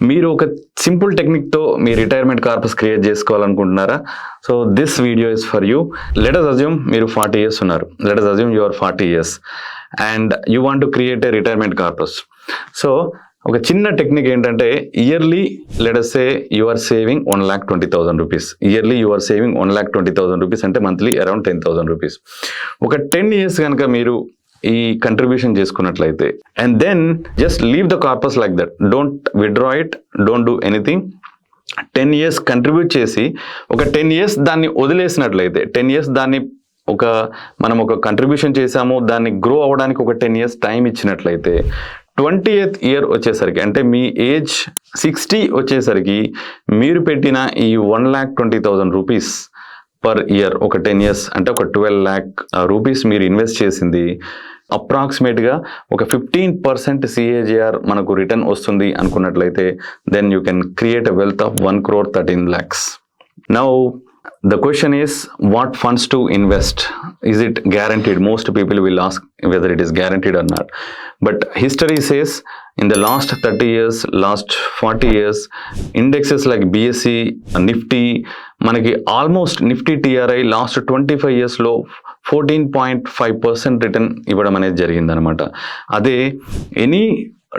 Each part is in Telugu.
మీరు ఒక సింపుల్ టెక్నిక్తో మీ రిటైర్మెంట్ కార్పస్ క్రియేట్ చేసుకోవాలనుకుంటున్నారా? So this video is for you. Let us assume మీరు 40 years ఉన్నారు. Let us assume you are 40 years and you want to create a retirement corpus. So ఒక చిన్న టెక్నిక్ ఏంటంటే, yearly let us say you are saving 1,20,000 rupees. Yearly you are saving 1,20,000 rupees అంటే మంత్లీ అరౌండ్ 10,000 rupees. ఒక 10 years కనుక మీరు ఈ కంట్రిబ్యూషన్ చేసుకున్నట్లయితే and then just leave the corpus like that, don't withdraw it, don't do anything. 10 years contribute చేసి ఒక 10 years దాన్ని వదిలేసినట్లయితే, 10 years దాన్ని మనం ఒక కంట్రిబ్యూషన్ చేసాము, దాన్ని గ్రో అవ్వడానికి ఒక 10 years టైం ఇచ్చినట్లయితే 20th year వచ్చేసరికి అంటే మీ ఏజ్ 60 వచ్చేసరికి మీరు పెట్టిన ఈ 1,20,000 rupees పర్ ఇయర్, ఒక 10 years అంటే ఒక 12 lakh rupees మీరు ఇన్వెస్ట్ చేసింది అప్రాక్సిమేట్గా ఒక 15% CAGR మనకు రిటర్న్ వస్తుంది అనుకున్నట్లయితే then you can create a wealth of 1,13 lakhs. Now the question is, what funds to invest? Is it guaranteed? Most people will ask whether it is guaranteed or not. But history says in the last 30 years, last 40 years, indexes like BSE, Nifty, మనకి almost Nifty TRI last 25 yearsలో 14.5% return ఇవ్వడం అనేది జరిగిందనమాట. అదే any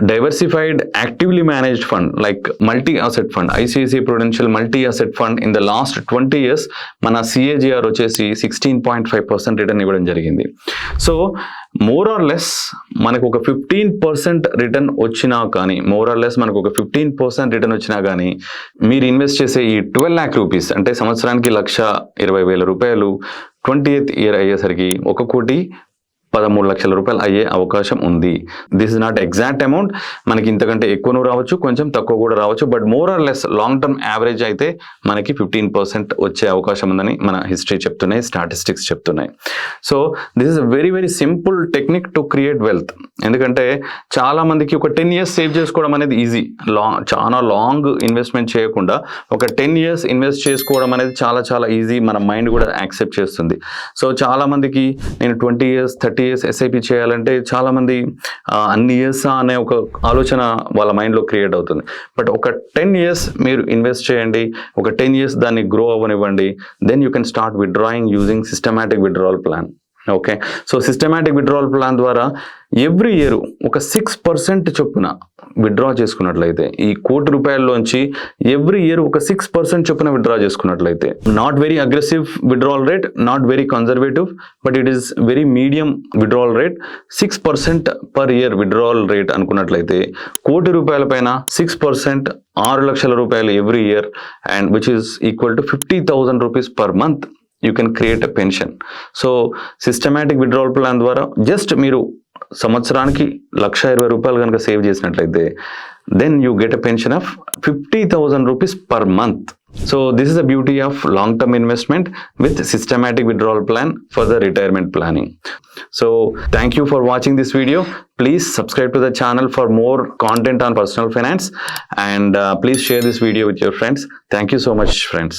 diversified actively managed fund like multi asset fund, ICICI Prudential multi asset fund in the last 20 years మన CAGR వచ్చేసి 16.5% రిటర్న్ ఇవ్వడం జరిగింది. సో మోర్ ఆర్ లెస్ మనకు ఒక 15% రిటర్న్ వచ్చినా కానీ, మనకు ఒక 15% రిటర్న్ వచ్చినా కానీ మీరు ఇన్వెస్ట్ చేసే ఈ 12 lakh rupees అంటే సంవత్సరానికి 1,20,000 రూపాయలు 20th year అయ్యేసరికి 1,13 లక్షల రూపాయలు అయ్యే అవకాశం ఉంది. This is not exact amount, మనకి ఇంతకంటే ఎక్కువను రావచ్చు, కొంచెం తక్కువ కూడా రావచ్చు, but more or less long term average అయితే మనకి 15% వచ్చే అవకాశం ఉందని మన హిస్టరీ చెప్తున్నాయి, స్టాటిస్టిక్స్ చెప్తున్నాయి. So this is a very very simple technique to create wealth. ఎందుకంటే చాలా మందికి ఒక 10 years సేవ్ చేసుకోవడం అనేది ఈజీ, చాలా లాంగ్ ఇన్వెస్ట్మెంట్ చేయకుండా ఒక 10 years ఇన్వెస్ట్ చేసుకోవడం అనేది చాలా చాలా ఈజీ, మన మైండ్ కూడా యాక్సెప్ట్ చేస్తుంది. సో చాలా మందికి నేను 20 years 30 years SIP చేయాలంటే చాలా మంది అన్ని ఇయర్స్ అనే ఒక ఆలోచన వాళ్ళ మైండ్లో క్రియేట్ అవుతుంది. బట్ ఒక 10 years మీరు ఇన్వెస్ట్ చేయండి, ఒక 10 years దాన్ని గ్రో అవ్వనివ్వండి, then you can start withdrawing using systematic withdrawal plan. Okay, so systematic withdrawal plan ద్వారా ఎవ్రీ ఇయర్ ఒక 6% చొప్పున విత్డ్రా చేసుకున్నట్లయితే, ఈ 1,00,00,000 రూపాయల్లోంచి ఎవ్రీ ఇయర్ ఒక 6% చొప్పున విత్డ్రా చేసుకున్నట్లయితే, not very aggressive withdrawal rate, not very conservative, but it is very medium withdrawal rate, 6% per year withdrawal rate అనుకున్నట్లయితే 1,00,00,000 రూపాయల పైన 6% 6 లక్షల రూపాయలు every year and which is equal to 50,000 rupees per month you can create a pension. So systematic withdrawal plan ద్వారా జస్ట్ మీరు సంవత్సరానికి 1,20,000 రూపాయలు కనుక సేవ్ చేసినట్లయితే then you get a pension of 50,000 rupees per month. So this is the beauty of long-term investment with systematic withdrawal plan for the retirement planning. So thank you for watching this video. Please subscribe to the channel for more content on personal finance and please share this video with your friends. Thank you so much, friends.